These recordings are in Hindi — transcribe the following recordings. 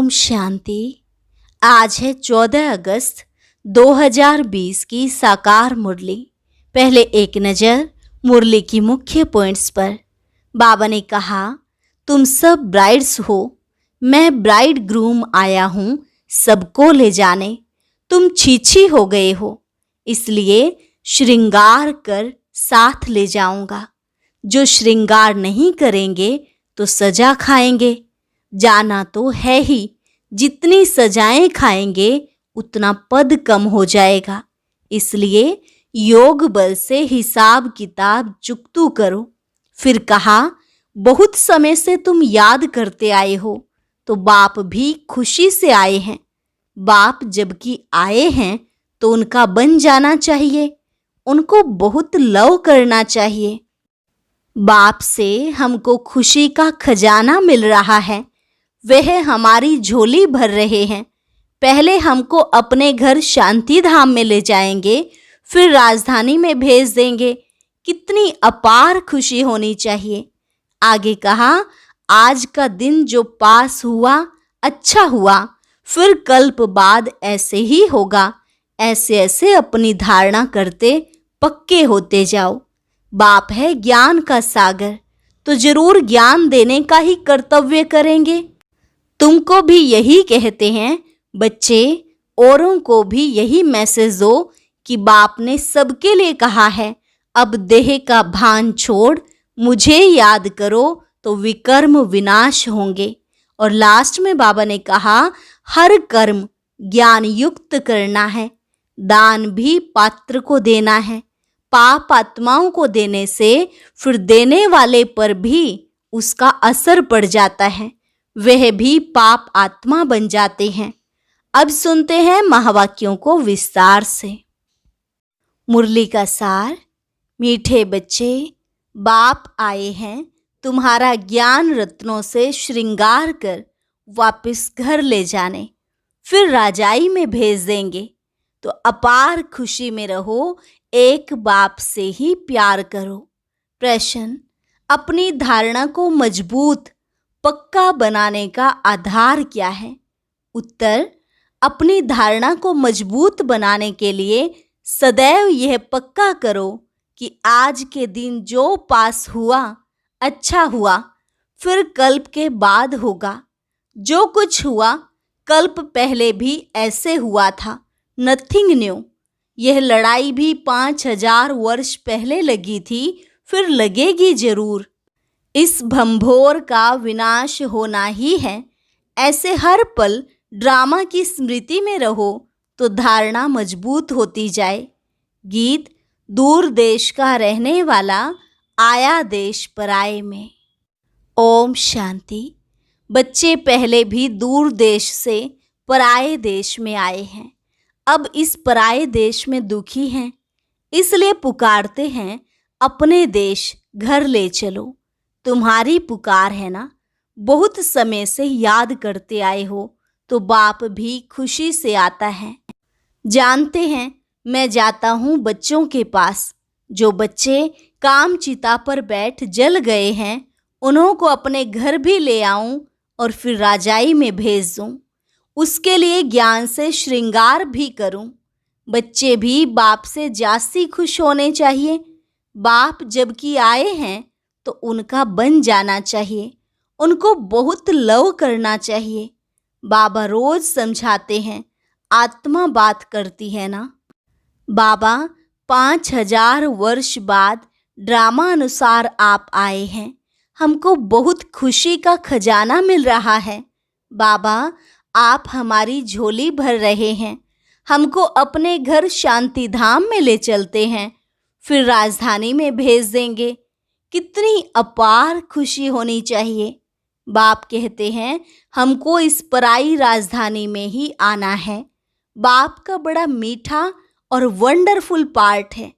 शांति। आज है 14 अगस्त 2020 की साकार मुरली। पहले एक नज़र मुरली की मुख्य पॉइंट्स पर। बाबा ने कहा, तुम सब ब्राइड्स हो, मैं ब्राइड ग्रूम आया हूँ सबको ले जाने। तुम छीछी हो गए हो, इसलिए श्रृंगार कर साथ ले जाऊंगा। जो श्रृंगार नहीं करेंगे तो सजा खाएंगे। जाना तो है ही, जितनी सजाएं खाएंगे उतना पद कम हो जाएगा। इसलिए योग बल से हिसाब किताब चुकतू करो। फिर कहा, बहुत समय से तुम याद करते आए हो, तो बाप भी खुशी से आए हैं। बाप जबकि आए हैं तो उनका बन जाना चाहिए, उनको बहुत लव करना चाहिए। बाप से हमको खुशी का खजाना मिल रहा है, वह हमारी झोली भर रहे हैं। पहले हमको अपने घर शांति धाम में ले जाएंगे, फिर राजधानी में भेज देंगे। कितनी अपार खुशी होनी चाहिए। आगे कहा, आज का दिन जो पास हुआ अच्छा हुआ, फिर कल्प बाद ऐसे ही होगा। ऐसे ऐसे अपनी धारणा करते पक्के होते जाओ। बाप है ज्ञान का सागर, तो जरूर ज्ञान देने का ही कर्तव्य करेंगे। तुमको भी यही कहते हैं बच्चे, औरों को भी यही मैसेज दो कि बाप ने सबके लिए कहा है, अब देह का भान छोड़ मुझे याद करो तो विकर्म विनाश होंगे। और लास्ट में बाबा ने कहा, हर कर्म ज्ञान युक्त करना है। दान भी पात्र को देना है। पाप आत्माओं को देने से फिर देने वाले पर भी उसका असर पड़ जाता है, वह भी पाप आत्मा बन जाते हैं। अब सुनते हैं महावाक्यों को विस्तार से। मुरली का सार। मीठे बच्चे, बाप आए हैं तुम्हारा ज्ञान रत्नों से श्रृंगार कर वापस घर ले जाने, फिर राजाई में भेज देंगे। तो अपार खुशी में रहो, एक बाप से ही प्यार करो। प्रश्न, अपनी धारणा को मजबूत पक्का बनाने का आधार क्या है? उत्तर, अपनी धारणा को मजबूत बनाने के लिए सदैव यह पक्का करो कि आज के दिन जो पास हुआ अच्छा हुआ, फिर कल्प के बाद होगा। जो कुछ हुआ कल्प पहले भी ऐसे हुआ था, नथिंग न्यू। यह लड़ाई भी 5000 वर्ष पहले लगी थी, फिर लगेगी जरूर। इस भंभोर का विनाश होना ही है। ऐसे हर पल ड्रामा की स्मृति में रहो तो धारणा मजबूत होती जाए। गीत, दूर देश का रहने वाला आया देश पराए में। ओम शांति। बच्चे पहले भी दूर देश से पराए देश में आए हैं, अब इस पराए देश में दुखी हैं, इसलिए पुकारते हैं अपने देश घर ले चलो। तुम्हारी पुकार है ना, बहुत समय से याद करते आए हो, तो बाप भी खुशी से आता है। जानते हैं मैं जाता हूँ बच्चों के पास। जो बच्चे काम चिता पर बैठ जल गए हैं, उन्हों को अपने घर भी ले आऊं और फिर राजाई में भेज दूं। उसके लिए ज्ञान से श्रृंगार भी करूं। बच्चे भी बाप से जास्ती खुश होने चाहिए। बाप जबकि आए हैं तो उनका बन जाना चाहिए, उनको बहुत लव करना चाहिए। बाबा रोज समझाते हैं, आत्मा बात करती है ना। बाबा 5000 वर्ष बाद ड्रामा अनुसार आप आए हैं, हमको बहुत खुशी का खजाना मिल रहा है। बाबा, आप हमारी झोली भर रहे हैं, हमको अपने घर शांति धाम में ले चलते हैं, फिर राजधानी में भेज देंगे। कितनी अपार खुशी होनी चाहिए। बाप कहते हैं हमको इस पराई राजधानी में ही आना है। बाप का बड़ा मीठा और वंडरफुल पार्ट है,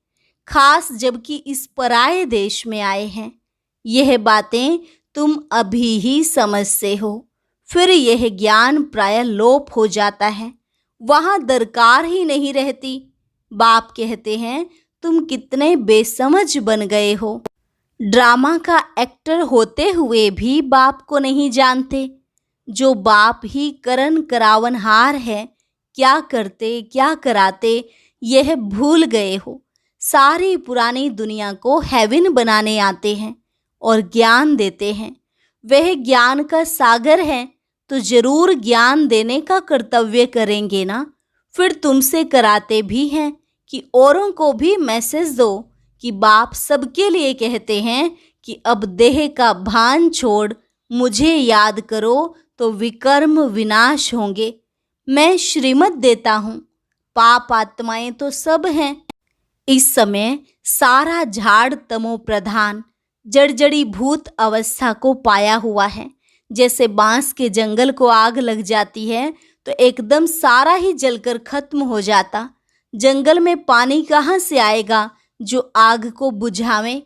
खास जबकि इस पराए देश में आए हैं। यह बातें तुम अभी ही समझते हो, फिर यह ज्ञान प्राय लोप हो जाता है, वहाँ दरकार ही नहीं रहती। बाप कहते हैं तुम कितने बेसमझ बन गए हो। ड्रामा का एक्टर होते हुए भी बाप को नहीं जानते। जो बाप ही करन करावनहार है, क्या करते क्या कराते यह भूल गए हो। सारी पुरानी दुनिया को हेवन बनाने आते हैं और ज्ञान देते हैं। वह ज्ञान का सागर है, तो जरूर ज्ञान देने का कर्तव्य करेंगे ना। फिर तुमसे कराते भी हैं कि औरों को भी मैसेज दो कि बाप सबके लिए कहते हैं कि अब देह का भान छोड़ मुझे याद करो तो विकर्म विनाश होंगे। मैं श्रीमत देता हूँ, पाप आत्माएं तो सब हैं। इस समय सारा झाड़ तमो प्रधान जड़जड़ी भूत अवस्था को पाया हुआ है। जैसे बांस के जंगल को आग लग जाती है तो एकदम सारा ही जलकर खत्म हो जाता। जंगल में पानी कहाँ से आएगा जो आग को बुझावे।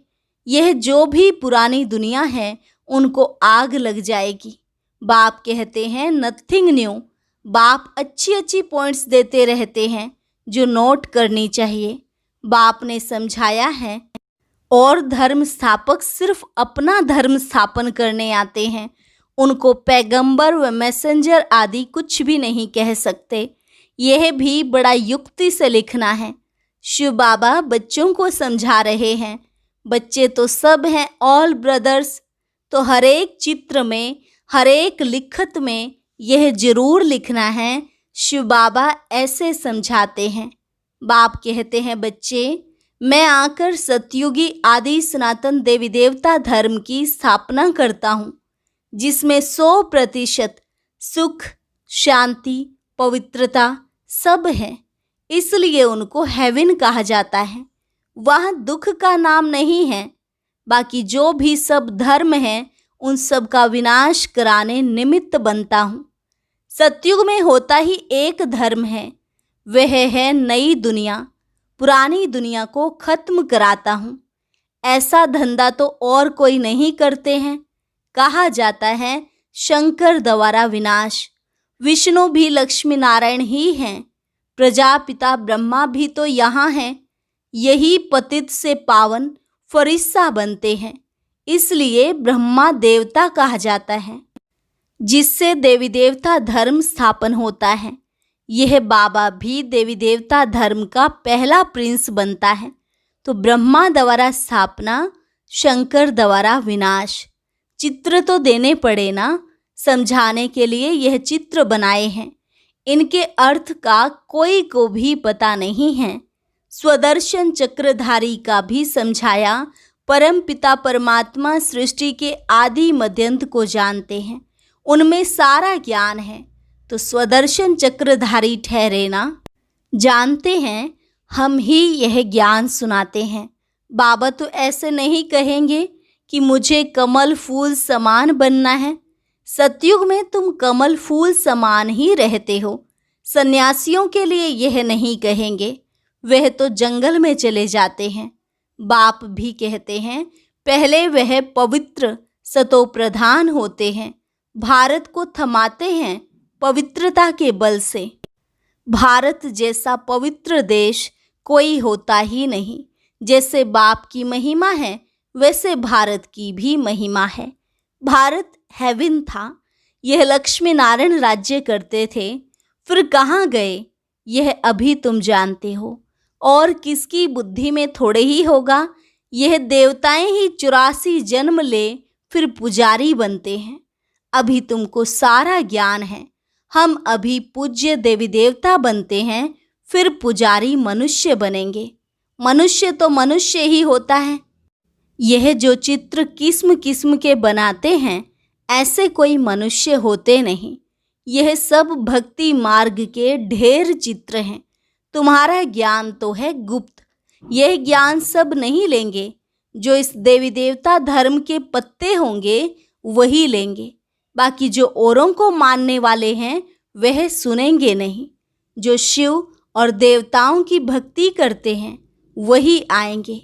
यह जो भी पुरानी दुनिया है उनको आग लग जाएगी। बाप कहते हैं नथिंग न्यू। बाप अच्छी अच्छी पॉइंट्स देते रहते हैं जो नोट करनी चाहिए। बाप ने समझाया है और धर्म स्थापक सिर्फ अपना धर्म स्थापन करने आते हैं। उनको पैगंबर व मैसेंजर आदि कुछ भी नहीं कह सकते। यह भी बड़ा युक्ति से लिखना है। शिव बाबा बच्चों को समझा रहे हैं। बच्चे तो सब हैं, ऑल ब्रदर्स। तो हर एक चित्र में, हर एक लिखत में यह जरूर लिखना है। शिव बाबा ऐसे समझाते हैं। बाप कहते हैं बच्चे, मैं आकर सतयुगी आदि सनातन देवी देवता धर्म की स्थापना करता हूँ, जिसमें 100% सुख, शांति, पवित्रता सब है। इसलिए उनको हेवन कहा जाता है। वहाँ दुख का नाम नहीं है। बाकी जो भी सब धर्म है उन सब का विनाश कराने निमित्त बनता हूँ। सतयुग में होता ही एक धर्म है, वह है नई दुनिया। पुरानी दुनिया को खत्म कराता हूँ। ऐसा धंधा तो और कोई नहीं करते हैं। कहा जाता है शंकर द्वारा विनाश। विष्णु भी लक्ष्मी नारायण ही हैं। प्रजापिता ब्रह्मा भी तो यहाँ हैं। यही पतित से पावन फरिश्ता बनते हैं। इसलिए ब्रह्मा देवता कहा जाता है, जिससे देवी देवता धर्म स्थापन होता है। यह बाबा भी देवी देवता धर्म का पहला प्रिंस बनता है। तो ब्रह्मा द्वारा स्थापना, शंकर द्वारा विनाश। चित्र तो देने पड़े ना। समझाने के लिए यह चित्र बनाए हैं। इनके अर्थ का कोई को भी पता नहीं है। स्वदर्शन चक्रधारी का भी समझाया। परम पिता परमात्मा सृष्टि के आदि मध्यंत को जानते हैं, उनमें सारा ज्ञान है। तो स्वदर्शन चक्रधारी ठहरे ना। जानते हैं हम ही यह ज्ञान सुनाते हैं। बाबा तो ऐसे नहीं कहेंगे कि मुझे कमल फूल समान बनना है। सतयुग में तुम कमल फूल समान ही रहते हो। सन्यासियों के लिए यह नहीं कहेंगे, वह तो जंगल में चले जाते हैं। बाप भी कहते हैं पहले वह पवित्र सतो प्रधान होते हैं, भारत को थमाते हैं पवित्रता के बल से। भारत जैसा पवित्र देश कोई होता ही नहीं। जैसे बाप की महिमा है वैसे भारत की भी महिमा है। भारत हेवन था। यह लक्ष्मी नारायण राज्य करते थे, फिर कहाँ गए यह अभी तुम जानते हो। और किसकी बुद्धि में थोड़े ही होगा। यह देवताएं ही 84 जन्म ले फिर पुजारी बनते हैं। अभी तुमको सारा ज्ञान है। हम अभी पूज्य देवी देवता बनते हैं, फिर पुजारी मनुष्य बनेंगे। मनुष्य तो मनुष्य ही होता है। यह जो चित्र किस्म किस्म के बनाते हैं, ऐसे कोई मनुष्य होते नहीं। यह सब भक्ति मार्ग के ढेर चित्र हैं। तुम्हारा ज्ञान तो है गुप्त। यह ज्ञान सब नहीं लेंगे। जो इस देवी देवता धर्म के पत्ते होंगे वही लेंगे। बाकी जो औरों को मानने वाले हैं वह सुनेंगे नहीं। जो शिव और देवताओं की भक्ति करते हैं वही आएंगे।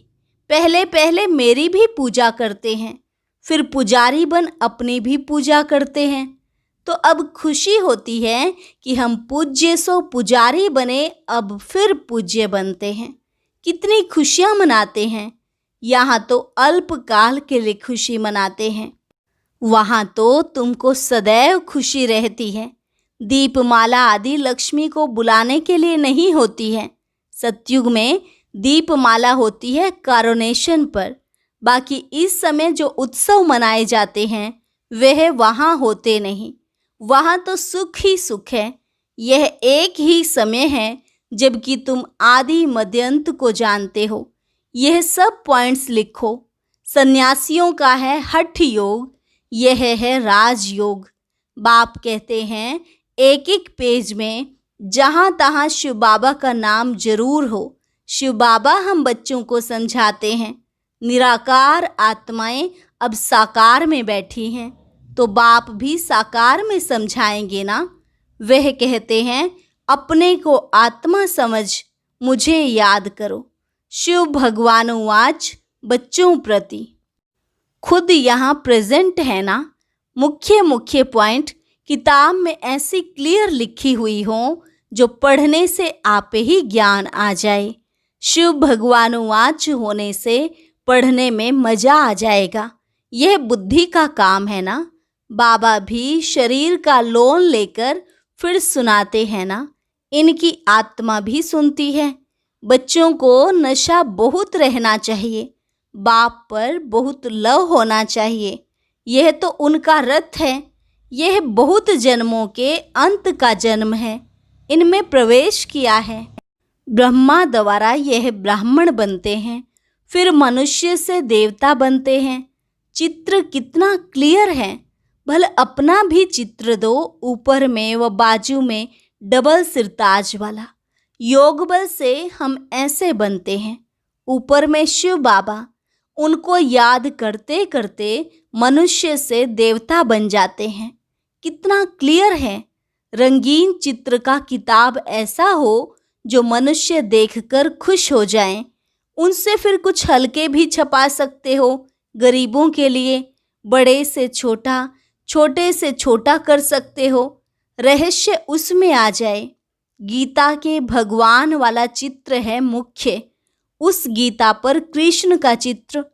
पहले पहले मेरी भी पूजा करते हैं, फिर पुजारी बन अपनी भी पूजा करते हैं। तो अब खुशी होती है कि हम पूज्य सो पुजारी बने, अब फिर पूज्य बनते हैं। कितनी खुशियां मनाते हैं। यहाँ तो अल्पकाल के लिए खुशी मनाते हैं। वहां तो तुमको सदैव खुशी रहती है। दीपमाला आदि लक्ष्मी को बुलाने के लिए नहीं होती है। सतयुग में दीपमाला होती है कॉरोनेशन पर। बाकी इस समय जो उत्सव मनाए जाते हैं वह वहाँ होते नहीं। वहाँ तो सुख ही सुख है। यह एक ही समय है जबकि तुम आदि मध्यंत को जानते हो। यह सब पॉइंट्स लिखो। सन्यासियों का है हठ योग, यह है राजयोग। बाप कहते हैं एक एक पेज में जहाँ तहाँ शिव बाबा का नाम जरूर हो। शिव बाबा हम बच्चों को समझाते हैं निराकार आत्माएं अब साकार में बैठी हैं, तो बाप भी साकार में समझाएंगे ना। वह कहते हैं अपने को आत्मा समझ मुझे याद करो। शिव भगवानुवाच बच्चों प्रति। खुद यहाँ प्रेजेंट है ना। मुख्य मुख्य पॉइंट किताब में ऐसी क्लियर लिखी हुई हो जो पढ़ने से आप ही ज्ञान आ जाए। शिव भगवानुवाच होने से पढ़ने में मजा आ जाएगा। यह बुद्धि का काम है ना। बाबा भी शरीर का लोन लेकर फिर सुनाते हैं ना। इनकी आत्मा भी सुनती है। बच्चों को नशा बहुत रहना चाहिए। बाप पर बहुत लव होना चाहिए। यह तो उनका रथ है। यह बहुत जन्मों के अंत का जन्म है। इनमें प्रवेश किया है। ब्रह्मा द्वारा यह ब्राह्मण बनते हैं, फिर मनुष्य से देवता बनते हैं। चित्र कितना क्लियर है। भले अपना भी चित्र दो, ऊपर में व बाजू में डबल सिरताज वाला। योग बल से हम ऐसे बनते हैं। ऊपर में शिव बाबा, उनको याद करते करते मनुष्य से देवता बन जाते हैं। कितना क्लियर है। रंगीन चित्र का किताब ऐसा हो जो मनुष्य देखकर खुश हो जाएं। उनसे फिर कुछ हल्के भी छपा सकते हो गरीबों के लिए। बड़े से छोटा, छोटे से छोटा कर सकते हो। रहस्य उसमें आ जाए। गीता के भगवान वाला चित्र है मुख्य। उस गीता पर कृष्ण का चित्र,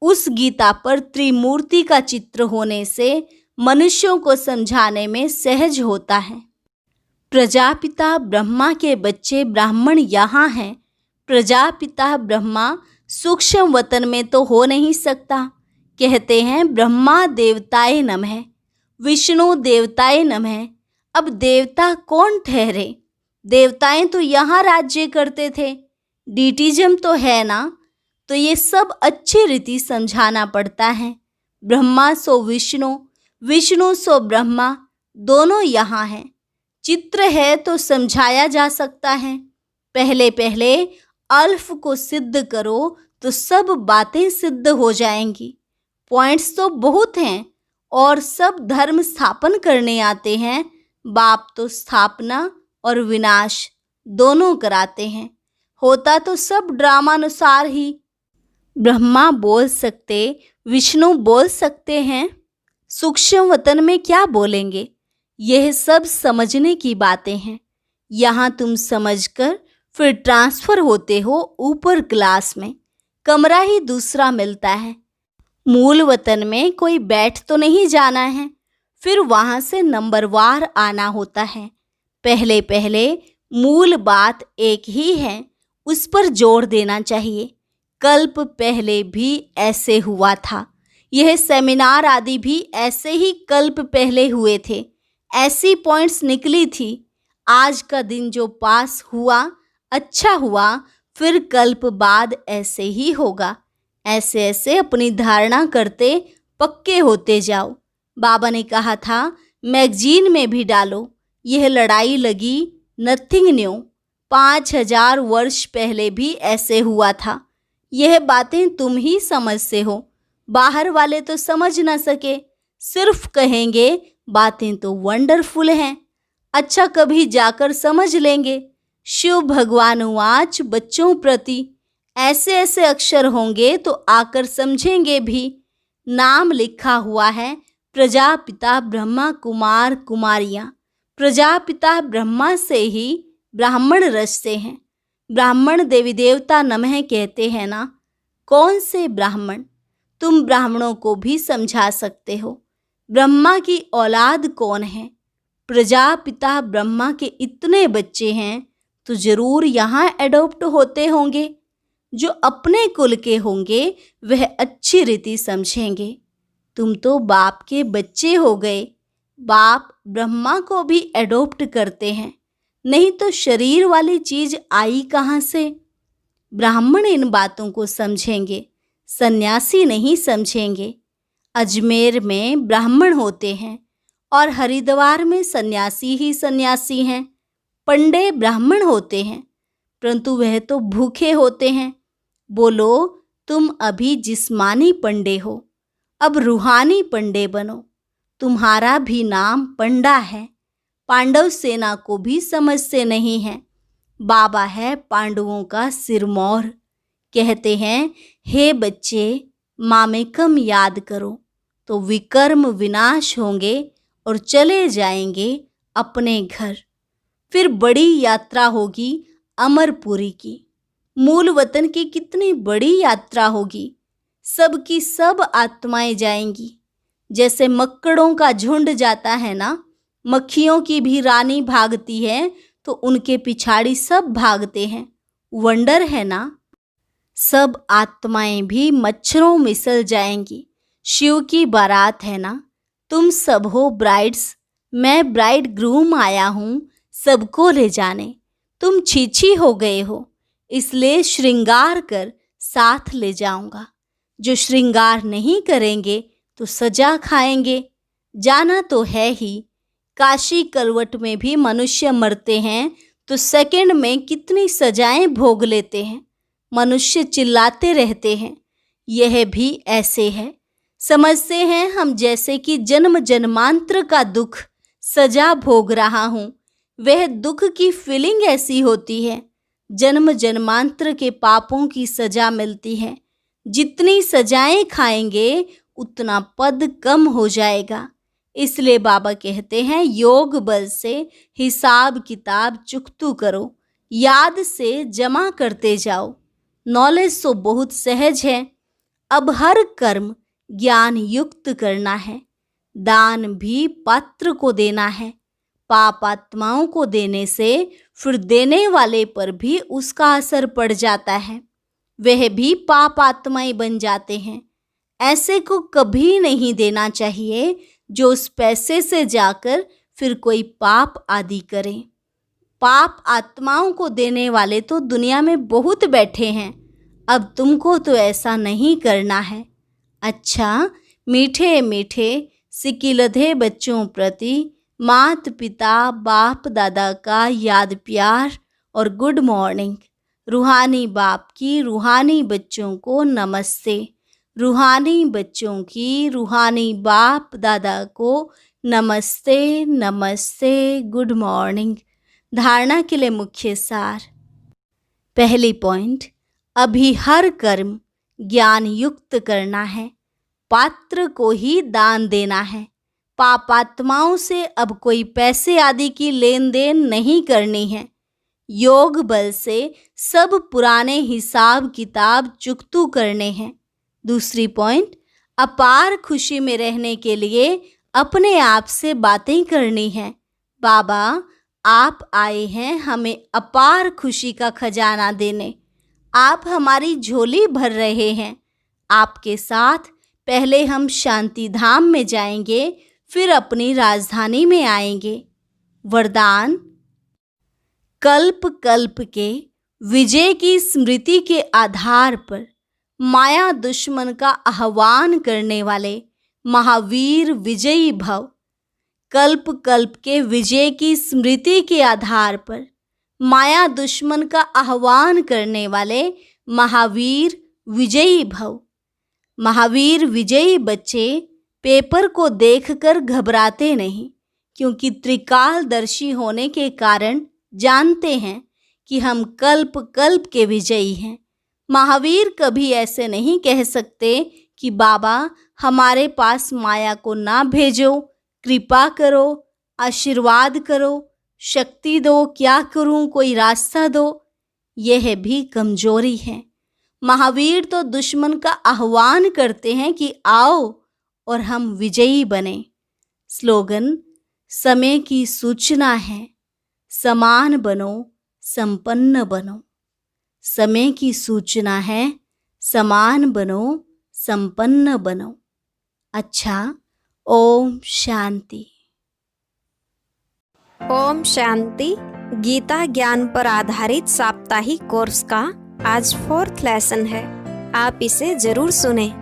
उस गीता पर त्रिमूर्ति का चित्र होने से मनुष्यों को समझाने में सहज होता है। प्रजापिता ब्रह्मा के बच्चे ब्राह्मण यहाँ हैं। प्रजापिता ब्रह्मा सूक्ष्म वतन में तो हो नहीं सकता। कहते हैं ब्रह्मा देवताए नमः, विष्णु देवताए नमः। अब देवता कौन ठहरे। देवताएं तो यहाँ राज्य करते थे। डीटिज्म तो है ना। तो ये सब अच्छी रीति समझाना पड़ता है। ब्रह्मा सो विष्णु, विष्णु सो ब्रह्मा, दोनों यहाँ हैं। चित्र है तो समझाया जा सकता है। पहले पहले अल्फ को सिद्ध करो तो सब बातें सिद्ध हो जाएंगी। पॉइंट्स तो बहुत हैं और सब धर्म स्थापन करने आते हैं। बाप तो स्थापना और विनाश दोनों कराते हैं। होता तो सब ड्रामानुसार ही। ब्रह्मा बोल सकते, विष्णु बोल सकते हैं। सूक्ष्म वतन में क्या बोलेंगे। यह सब समझने की बातें हैं। यहाँ तुम समझकर फिर ट्रांसफर होते हो ऊपर क्लास में। कमरा ही दूसरा मिलता है। मूल वतन में कोई बैठ तो नहीं जाना है, फिर वहाँ से नंबरवार आना होता है। पहले पहले मूल बात एक ही है, उस पर जोर देना चाहिए। कल्प पहले भी ऐसे हुआ था। यह सेमिनार आदि भी ऐसे ही कल्प पहले हुए थे। ऐसी पॉइंट्स निकली थी। आज का दिन जो पास हुआ अच्छा हुआ, फिर कल्प बाद ऐसे ही होगा। ऐसे ऐसे अपनी धारणा करते पक्के होते जाओ। बाबा ने कहा था मैगजीन में भी डालो। यह लड़ाई लगी नथिंग न्यू। 5000 वर्ष पहले भी ऐसे हुआ था। यह बातें तुम ही समझते हो। बाहर वाले तो समझ ना सके, सिर्फ कहेंगे बातें तो वंडरफुल हैं। अच्छा कभी जाकर समझ लेंगे। शिव भगवानुवाच बच्चों प्रति। ऐसे ऐसे अक्षर होंगे तो आकर समझेंगे भी। नाम लिखा हुआ है प्रजापिता ब्रह्मा कुमार कुमारियाँ। प्रजापिता ब्रह्मा से ही ब्राह्मण रचते हैं। ब्राह्मण देवी देवता नमः कहते हैं ना। कौन से ब्राह्मण। तुम ब्राह्मणों को भी समझा सकते हो। ब्रह्मा की औलाद कौन है? प्रजापिता ब्रह्मा के इतने बच्चे हैं तो जरूर यहाँ एडॉप्ट होते होंगे। जो अपने कुल के होंगे वह अच्छी रीति समझेंगे। तुम तो बाप के बच्चे हो गए। बाप ब्रह्मा को भी एडॉप्ट करते हैं, नहीं तो शरीर वाली चीज आई कहाँ से? ब्राह्मण इन बातों को समझेंगे, सन्यासी नहीं समझेंगे। अजमेर में ब्राह्मण होते हैं और हरिद्वार में सन्यासी ही सन्यासी हैं। पंडे ब्राह्मण होते हैं, परंतु वह तो भूखे होते हैं। बोलो, तुम अभी जिस्मानी पंडे हो, अब रूहानी पंडे बनो। तुम्हारा भी नाम पंडा है। पांडव सेना को भी समझते नहीं है। बाबा है पांडवों का सिरमौर। कहते हैं, हे बच्चे, मामेकम याद करो तो विकर्म विनाश होंगे और चले जाएंगे अपने घर। फिर बड़ी यात्रा होगी अमरपुरी की। मूल वतन की कितनी बड़ी यात्रा होगी। सब की सब आत्माएं जाएंगी। जैसे मक्कड़ों का झुंड जाता है ना, मक्खियों की भी रानी भागती है तो उनके पिछाड़ी सब भागते हैं। वंडर है ना। सब आत्माएं भी मच्छरों मिसल जाएंगी। शिव की बारात है ना। तुम सब हो ब्राइड्स, मैं ब्राइड ग्रूम आया हूँ सबको ले जाने। तुम छीछी हो गए हो, इसलिए श्रृंगार कर साथ ले जाऊंगा। जो श्रृंगार नहीं करेंगे तो सजा खाएंगे। जाना तो है ही। काशी कलवट में भी मनुष्य मरते हैं तो सेकंड में कितनी सजाएं भोग लेते हैं। मनुष्य चिल्लाते रहते हैं। यह भी ऐसे है। समझते हैं हम जैसे कि जन्म जन्मांतर का दुख सजा भोग रहा हूँ। वह दुख की फीलिंग ऐसी होती है। जन्म जन्मांतर के पापों की सजा मिलती है। जितनी सजाएं खाएंगे उतना पद कम हो जाएगा। इसलिए बाबा कहते हैं, योग बल से हिसाब किताब चुकतू करो, याद से जमा करते जाओ। नॉलेज तो बहुत सहज है। अब हर कर्म ज्ञान युक्त करना है। दान भी पात्र को देना है। पाप आत्माओं को देने से फिर देने वाले पर भी उसका असर पड़ जाता है। वह भी पाप आत्माएं बन जाते हैं। ऐसे को कभी नहीं देना चाहिए जो उस पैसे से जाकर फिर कोई पाप आदि करे। पाप आत्माओं को देने वाले तो दुनिया में बहुत बैठे हैं। अब तुमको तो ऐसा नहीं करना है। अच्छा, मीठे मीठे सिकिलधे बच्चों प्रति मात पिता बाप दादा का याद प्यार और गुड मॉर्निंग। रूहानी बाप की रूहानी बच्चों को नमस्ते। रूहानी बच्चों की रूहानी बाप दादा को नमस्ते नमस्ते, गुड मॉर्निंग। धारणा के लिए मुख्य सार। पहली पॉइंट, अभी हर कर्म ज्ञान युक्त करना है। पात्र को ही दान देना है। पापात्माओं से अब कोई पैसे आदि की लेन देन नहीं करनी है। योग बल से सब पुराने हिसाब किताब चुकतू करने हैं। दूसरी पॉइंट, अपार खुशी में रहने के लिए अपने आप से बातें करनी है। बाबा, आप आए हैं हमें अपार खुशी का खजाना देने। आप हमारी झोली भर रहे हैं। आपके साथ पहले हम शांति धाम में जाएंगे, फिर अपनी राजधानी में आएंगे। वरदान, कल्प कल्प के विजय की स्मृति के आधार पर माया दुश्मन का आह्वान करने वाले महावीर विजयी भव। कल्प कल्प के विजय की स्मृति के आधार पर माया दुश्मन का आह्वान करने वाले महावीर विजयी भव। महावीर विजयी बच्चे पेपर को देखकर घबराते नहीं, क्योंकि त्रिकालदर्शी होने के कारण जानते हैं कि हम कल्प कल्प के विजयी हैं। महावीर कभी ऐसे नहीं कह सकते कि बाबा हमारे पास माया को ना भेजो, कृपा करो, आशीर्वाद करो, शक्ति दो, क्या करूं, कोई रास्ता दो। यह भी कमजोरी है। महावीर तो दुश्मन का आह्वान करते हैं कि आओ और हम विजयी बने। स्लोगन: समय की सूचना है, समान बनो, संपन्न बनो। समय की सूचना है, समान बनो, संपन्न बनो। अच्छा, ओम शांति। ओम शांति। गीता ज्ञान पर आधारित साप्ताहिक कोर्स का आज 4th लेसन है। आप इसे जरूर सुने।